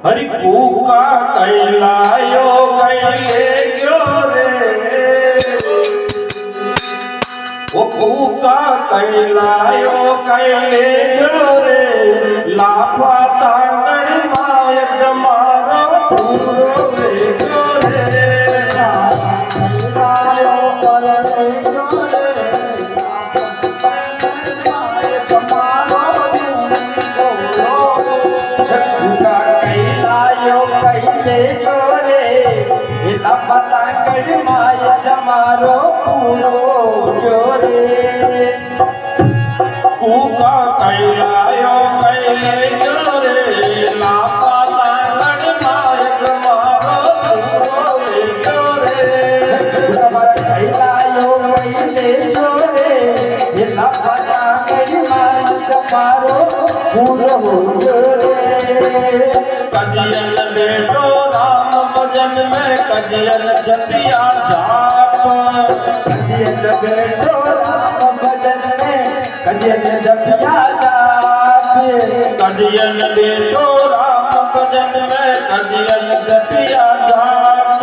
हरि कूका कैलायो कैले गयो रे वो कूका कैलायो कैले गयो रे लाफा तांगड़ मायक मारो पूरो रे गयो रे कैलायो कैले गयो रे मायक मारो कूका कैलायो कैले गयो रे लाफा तांगड़ मायक मारो पूरो कूका कैलायो कैले गयो रे लाफा तांगड़ मायक मारो पूरो रे गयो रे कैलायो कैले गयो रे लाफा तांगड़ मायक मारो पूरो रे कजियन बेटो राम भजन में कजियन जपिया जाप कजियन बेटो राम भजन में कजियन जपिया जाप कजियन बेटो राम भजन में कजियन जपिया जाप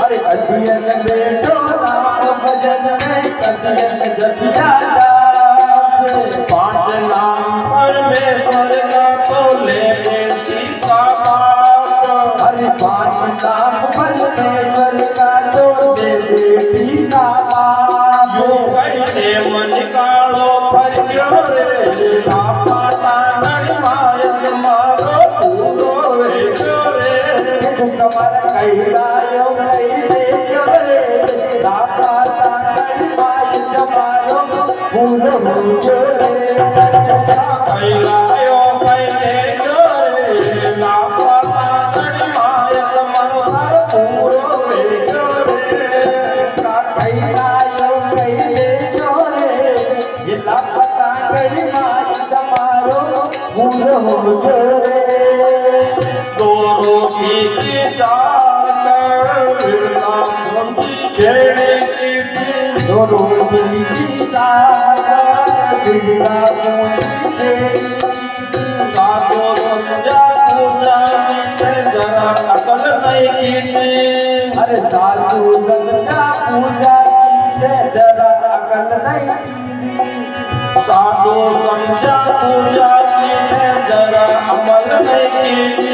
अरे कजियन बेटो राम भजन में कजियन जपिया जाप पांच नाम परमेश्वर का तो ले बेटी का बाप अरे पांच नाम परमेश्वर का तो ले बेटी का बाप यो कहते मन कालो पर क्यों रे लाफा तांगड़ मायक मारो पूरो रे क्यों रे कमर कैलायो कैले क्यों रे लाफा तांगड़ मायक मारो पूरो क्यों रे कैलायो कैले क्यों रे लाफा तांगड़ मायक मारो पूरो रे क्यों रे कैलायो कैले क्यों रे लाफा तांगड़ मायक मारो पूरो क्यों रे दो रोटी की चाकर बिरला मोती खेड़े की दो रोटी की चाकर बिरला मोती खेड़ी साधो समझा पूजा की जरा अकल नहीं की अरे साधु समझा पूजा की जरा अकल नहीं की साधु समझा पूजा की जरा अमल नहीं की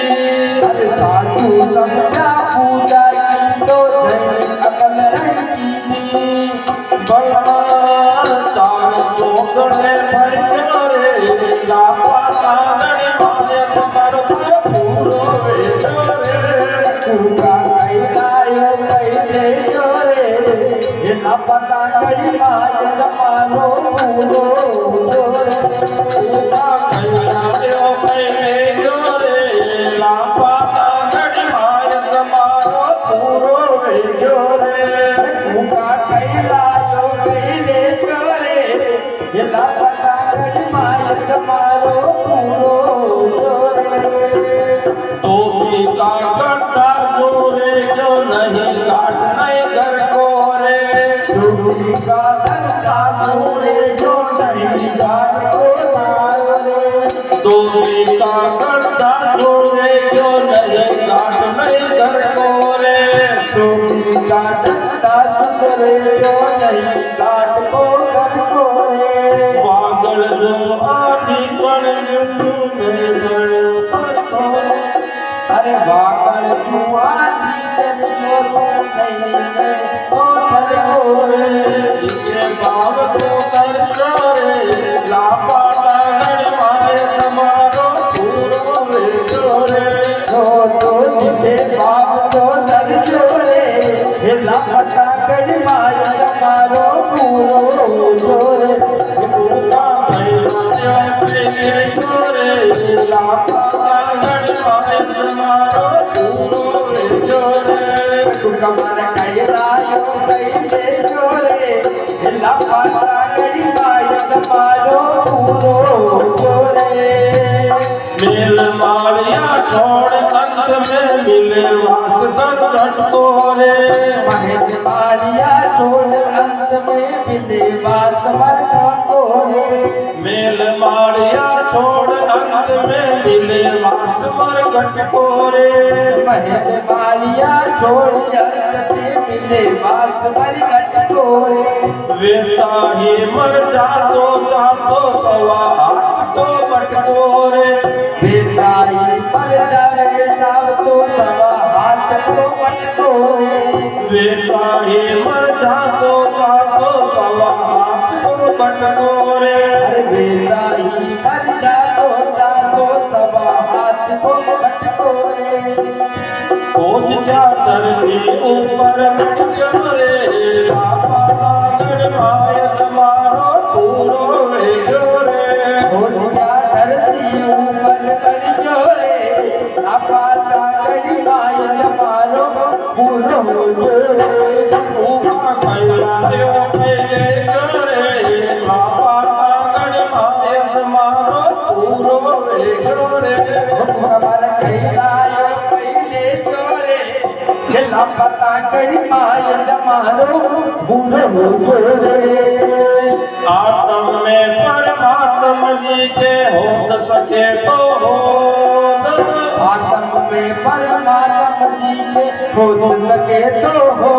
अरे साधु समझा पूजा की तो अकल नहीं की बड़ा चार सोगड़े भर रे लाफा तांगड़ मायक मारो पूरो रे कूका कैलायो कैले गयो रे लाफा तांगड़ मायक मारो पूरो रे कूका कैलायो कैले गयो रे लाफा तांगड़ मायक मारो पूरो रे गयो रे कूका कैलायो कैले गयो रे लाफा तांगड़ मायक मारो पूरो रे तो भी का करता जोरे जो नहीं काटने घर को रे डूबी का धंधा जोरे जो नहीं घर को रे तो भी का करता जोरे जो नहीं काटने घर को रे डूबी का धंधा जोरे जो नहीं काट को घर को रे पागल जो आदि पण अरे बागल जुआती चलो नहीं तो ठगो रे ये बाग तो कर रे लाफा तांगड़ मायक मारो पूरो रे जोरे तो नीचे बाग तो दर्शो रे लाफा तांगड़ मायक मारो पूरो जोरे कूका कैलायो कैले जोरे लाफा तांगड़ मायक मारो पूरो रे जोरे कमर कैलायो कैले गयो रे लाफा तांगड़ मायक मारो पूरो रे मेल मारिया छोड़ अंत में मिले वासुदेव झटको रे महेश मारिया छोड़ अंत में मिले वासुदेव रे मेल मारिया छोड़ अंत में मिले वासुदेव मरघट कोरे महल मालिया छोड़ अंत में मिले बास मरघट कोरे वेता ही मर जातो जातो सवा हाथ को बटकोरे बेटा ही पर जावे जाव तो सवा हाथ को बटकोरे वेता ही मर जातो जातो सवा हाथ को बटकोरे अरे बेटा ही पर जातो जातो सवा हाथ को बटकोरे खोज क्या धरती ऊपर मिटकोरे लापा लागड़ मायत मारो पूरो वे जोरे खोज क्या धरती ऊपर कर जोरे लापा लागड़ मायत मारो पूरो जोरे ऊपा कैलायो कैले जोरे लापा लागड़ मायत मारो पूरो वे जोरे हमारा कैलायो कैले जोरे छेला पता कड़ी माय जमारो बूढ़ो जोरे आत्म में परमात्मा जी के होत सके तो होत आत्म में परमात्मा जी के हो सके तो हो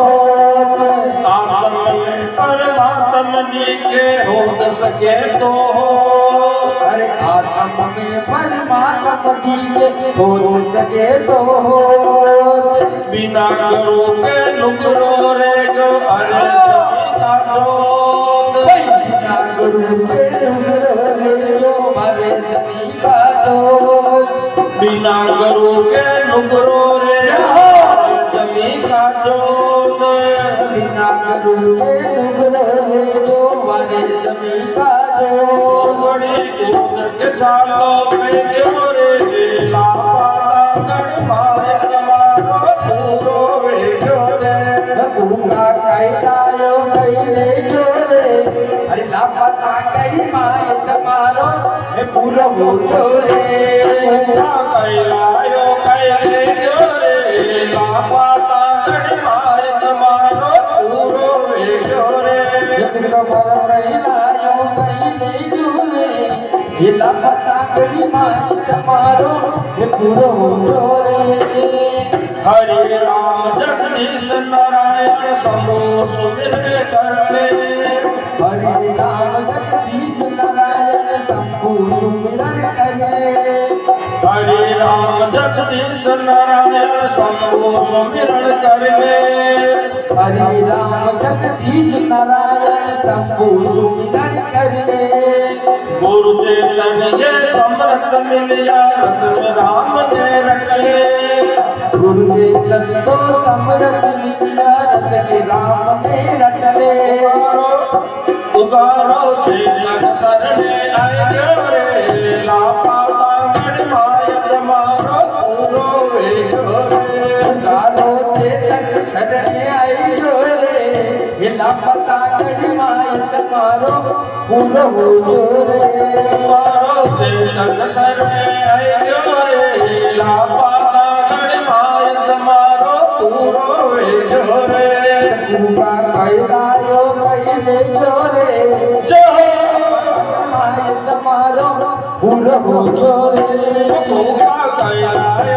आत्म में परमात्मा जी के होत सके तो होत अरे आत्म में परमात्मा जी के हो सके तो हो बिना गुरु के नुकरो रे गो अरे सभी का जोत बिना गुरु के नुकरो मारे सभी का जोत बिना गुरु के नुकरो रे जमी का जोत बिना गुरु के नुकरो मारे सभी का जोत बड़ी कूद के चालो में क्यों रे लापा लागड़ मायत मारो पूरो वे जोरे पूरा कैलायो कैले जोरे अरे लापता कड़ी माय तुम्हारो हे पूरा हो जोरे ऊपा कैलायो कैले जोरे लापा लागड़ मायत मारो पूरो वे जोरे तुम्हारो कैलायो कैले जोरे हे लापता कड़ी माय तुम्हारो हे पूरा हो जोरे हरे राम जगदीश नारायण समो सुमिर करले हरे राम जगदीश नारायण शंभु सुमिरन करे हरे राम जगदीश नारायण शंभु सुमिरन करले हरे राम जगदीश नारायण शंभु सुमिरन करे गुरु चेतन ये समर्थ मिलिया रत्न राम ने रखले गुरु चेतन तो समरथ मिलिया रत के राम में रटले उगारो चेतन शरणे आए जोरे लापा लागड़ मायत मारो पूरो वे जोरे गालो चेतन शरणे आई जोरे हिला पता कड़ी माय तुम्हारो पूरो हो जोरे उगारो चेतन शरणे आए जोरे लापा लागड़ मायत मारो पूरो वे जोरे पूरा कैलायो कैले जोरे जो माय तुम्हारो पूरो हो जोरे उगा कैलाय